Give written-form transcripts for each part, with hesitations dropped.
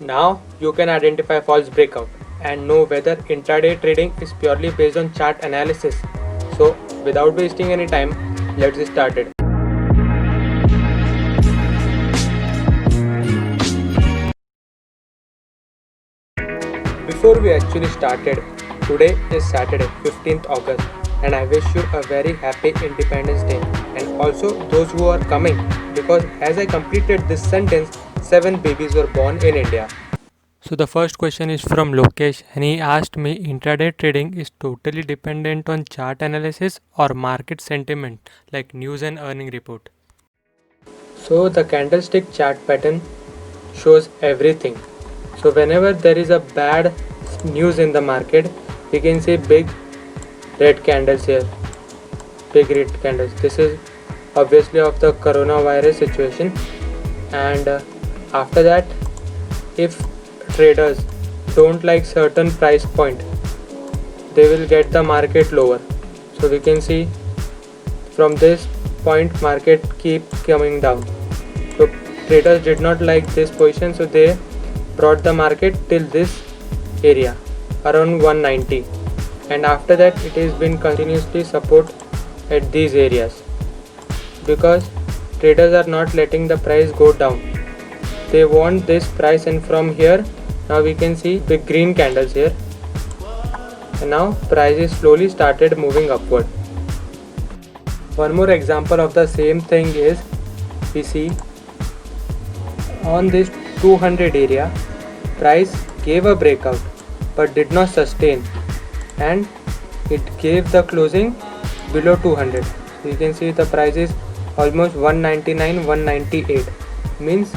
Now you can identify false breakout and know whether intraday trading is purely based on chart analysis. So without wasting any time, let's get started. Before we actually started, today is Saturday 15th August and I wish you a very happy Independence Day and also those who are coming because as I completed this sentence, 7 babies were born in India. So the first question is from Lokesh and he asked me intraday trading is totally dependent on chart analysis or market sentiment like news and earning report. So the candlestick chart pattern shows everything. So whenever there is a bad news in the market, we can see big red candles here. Big red candles. This is obviously of the coronavirus situation. And after that, if traders don't like certain price point, they will get the market lower. So we can see from this point market keep coming down. So traders did not like this position, so they brought the market till this area around 190, and after that it has been continuously support at these areas because traders are not letting the price go down. They want this price, and from here now we can see the green candles here, and now price is slowly started moving upward. One more example of the same thing is we see on this 200 area price gave a breakout but did not sustain and it gave the closing below 200. So you can see the price is almost 199 198, means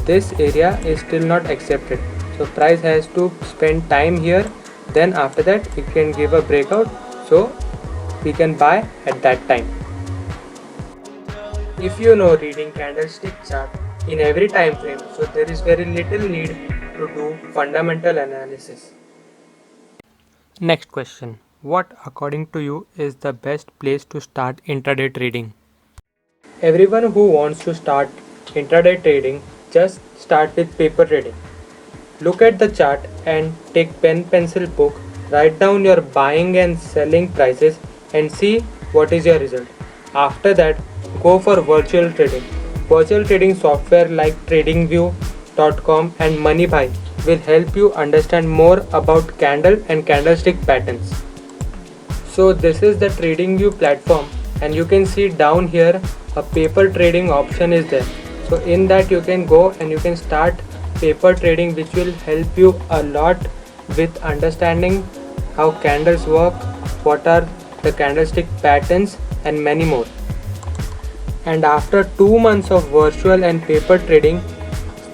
this area is still not accepted. So price has to spend time here, then after that it can give a breakout, so we can buy at that time. If you know reading candlestick chart in every time frame, so there is very little need to do fundamental analysis. Next question. What according to you is the best place to start intraday trading? Everyone who wants to start intraday trading just start with paper trading. Look at the chart and take pen pencil book, write down your buying and selling prices and see what is your result. After that, go for virtual trading. Virtual trading software like tradingview.com and MoneyBuy will help you understand more about candle and candlestick patterns. So this is the TradingView platform and you can see down here a paper trading option is there. So in that you can go and you can start paper trading, which will help you a lot with understanding how candles work, what are the candlestick patterns and many more. And after 2 months of virtual and paper trading,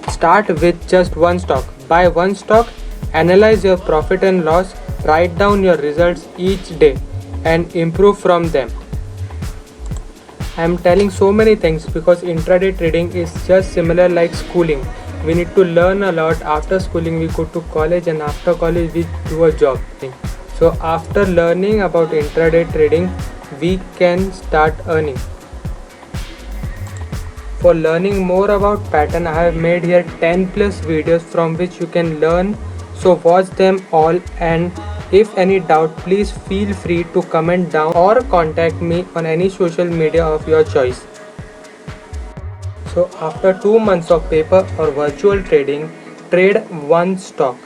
start with just one stock. Buy one stock, analyze your profit and loss, write down your results each day and improve from them. I am telling so many things because intraday trading is just similar like schooling. We need to learn a lot. After schooling we go to college and after college we do a job. So after learning about intraday trading, we can start earning. For learning more about pattern, I have made here 10 plus videos from which you can learn. So watch them all, and if any doubt, please feel free to comment down or contact me on any social media of your choice. So after 2 months of paper or virtual trading, trade one stock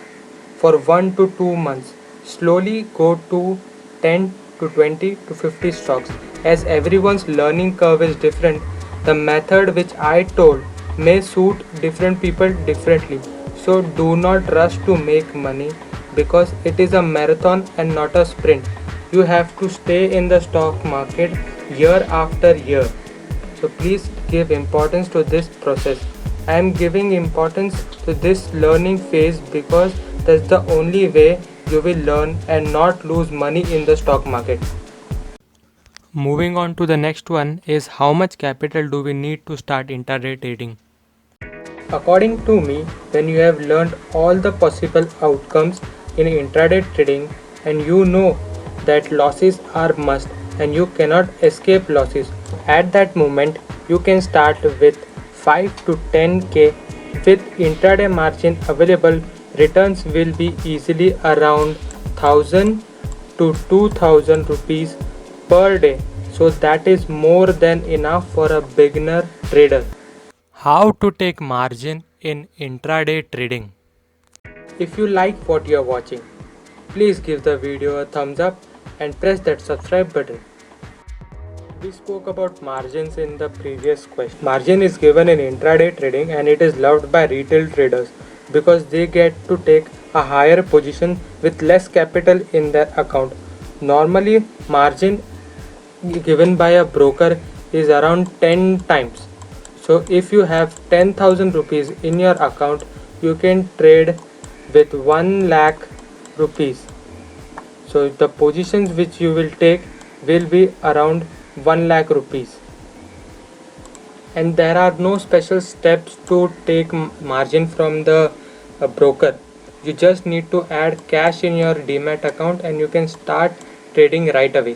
for 1 to 2 months. Slowly go to 10 to 20 to 50 stocks. As everyone's learning curve is different, the method which I told may suit different people differently. So do not rush to make money because it is a marathon and not a sprint. You have to stay in the stock market year after year. So please give importance to this process. I am giving importance to this learning phase because that's the only way you will learn and not lose money in the stock market. Moving on to the next one is how much capital do we need to start intraday trading? According to me, when you have learned all the possible outcomes in intraday trading and you know that losses are must and you cannot escape losses, at that moment you can start with 5 to 10k With intraday margin available, returns will be easily around 1000 to 2000 rupees per day. So that is more than enough for a beginner trader. How to take margin in intraday trading? If you like what you are watching, please give the video a thumbs up and press that subscribe button. We spoke about margins in the previous question. Margin is given in intraday trading and it is loved by retail traders because they get to take a higher position with less capital in their account. Normally, margin given by a broker is around 10 times. So if you have 10,000 rupees in your account, you can trade with 1 lakh rupees. So the positions which you will take will be around 1 lakh rupees. And there are no special steps to take margin from the broker. You just need to add cash in your demat account and you can start trading right away.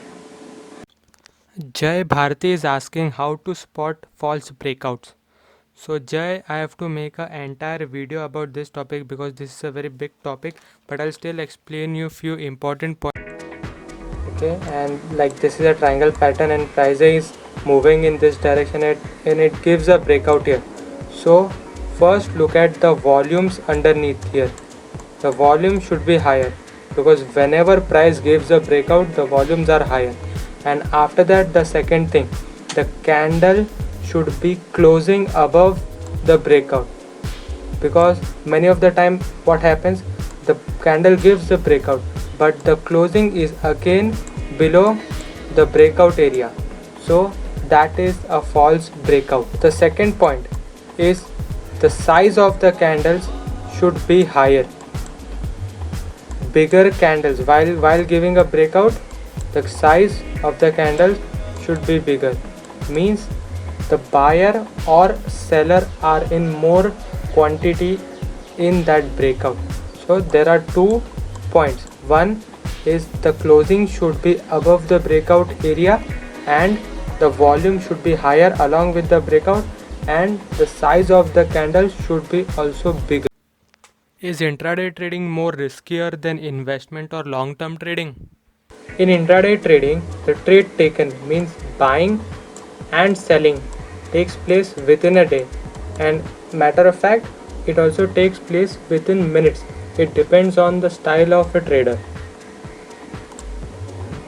Jay Bharti is asking how to spot false breakouts. So Jay, I have to make an entire video about this topic because this is a very big topic, but I'll still explain you few important points. Okay, and like this is a triangle pattern and price is moving in this direction and it gives a breakout here. So first look at the volumes underneath here. The volume should be higher because whenever price gives a breakout, the volumes are higher. And after that, the second thing, the candle should be closing above the breakout, because many of the time what happens, the candle gives the breakout but the closing is again below the breakout area, so that is a false breakout. The second point is the size of the candles should be higher. Bigger candles while giving a breakout, the size of the candles should be bigger, means the buyer or seller are in more quantity in that breakout. So there are 2 points. One is the closing should be above the breakout area and the volume should be higher along with the breakout, and the size of the candle should be also bigger. Is intraday trading more riskier than investment or long-term trading? In intraday trading, the trade taken means buying and selling takes place within a day, and matter of fact, it also takes place within minutes. It depends on the style of a trader.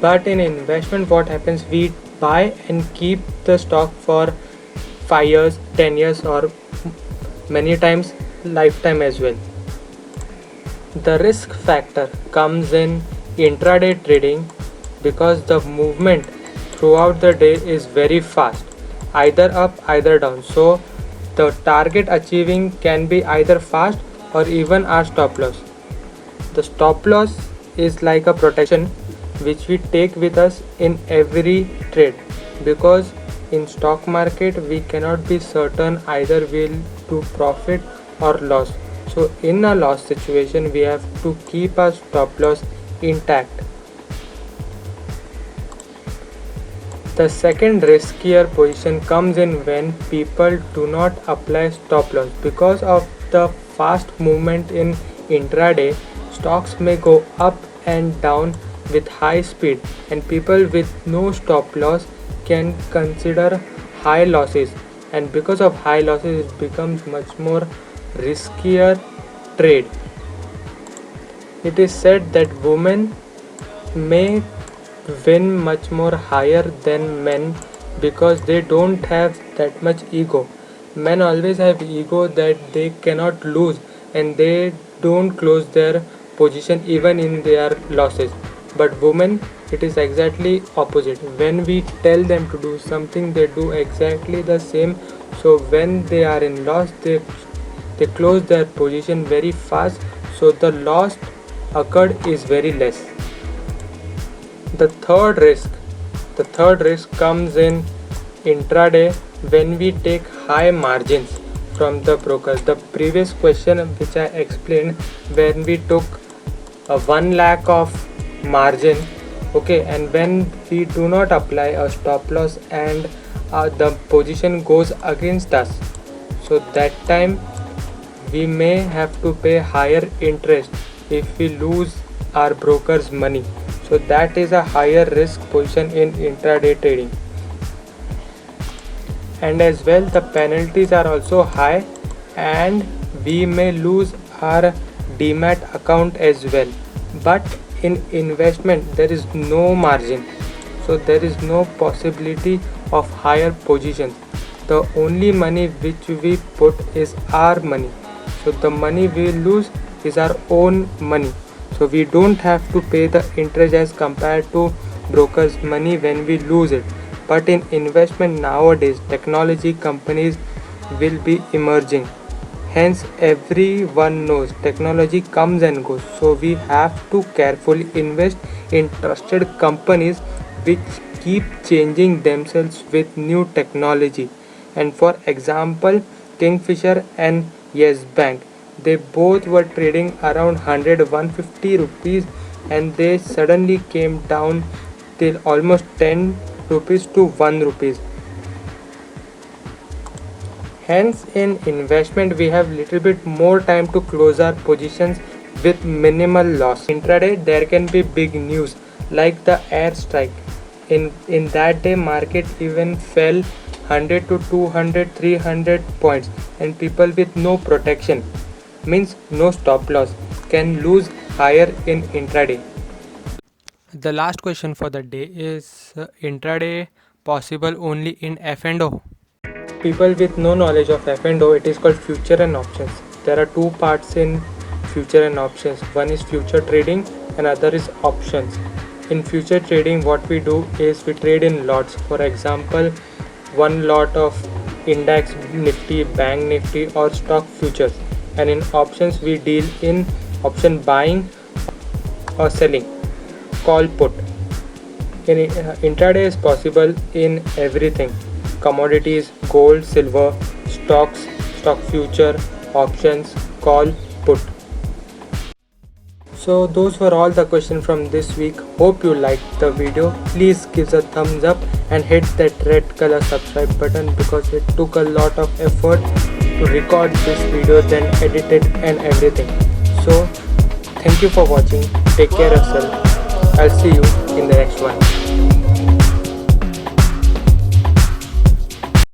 But in investment, what happens, we buy and keep the stock for 5 years, 10 years, or many times lifetime as well. The risk factor comes in intraday trading because the movement throughout the day is very fast, either up either down, so the target achieving can be either fast or even our stop loss. The stop loss is like a protection which we take with us in every trade, because in stock market we cannot be certain either we'll do profit or loss. So in a loss situation, we have to keep our stop loss intact. The second riskier position comes in when people do not apply stop loss. Because of the fast movement in intraday, stocks may go up and down with high speed, and people with no stop loss can consider high losses, and because of high losses it becomes much more riskier trade. It is said that women may win much more higher than men because they don't have that much ego. Men always have ego that they cannot lose and they don't close their position even in their losses. But women, it is exactly opposite. When we tell them to do something, they do exactly the same. So when they are in loss, they close their position very fast, so the loss occurred is very less. The third risk comes in intraday when we take high margins from the brokers. The previous question which I explained, when we took a 1 lakh of margin, okay, and when we do not apply a stop loss and the position goes against us, so that time we may have to pay higher interest if we lose our broker's money. So that is a higher risk position in intraday trading. And as well, the penalties are also high, and we may lose our demat account as well. But in investment there is no margin, so there is no possibility of higher positions. The only money which we put is our money, so the money we lose is our own money, so we don't have to pay the interest as compared to brokers money when we lose it. But in investment nowadays, technology companies will be emerging. Hence, everyone knows technology comes and goes. So we have to carefully invest in trusted companies which keep changing themselves with new technology. And for example, Kingfisher and Yes Bank, they both were trading around 100 150 rupees, and they suddenly came down till almost 10 rupees to 1 rupees. Hence, in investment, we have little bit more time to close our positions with minimal loss. Intraday, there can be big news like the airstrike. In that day, market even fell 100 to 200, 300 points, and people with no protection, means no stop loss, can lose higher in intraday. The last question for the day is, intraday possible only in F&O? People with no knowledge of F&O, it is called future and options. There are two parts in future and options. One is future trading and other is options. In future trading, what we do is we trade in lots. For example, one lot of index nifty, bank nifty or stock futures. And in options, we deal in option buying or selling, call put. In intraday is possible in everything: commodities, gold, silver, stocks, stock future, options, call, put. So those were all the questions from this week. Hope you liked the video. Please give a thumbs up and hit that red color subscribe button, because it took a lot of effort to record this video, then edit it and everything. So thank you for watching. Take care of yourself. I'll see you in the next one.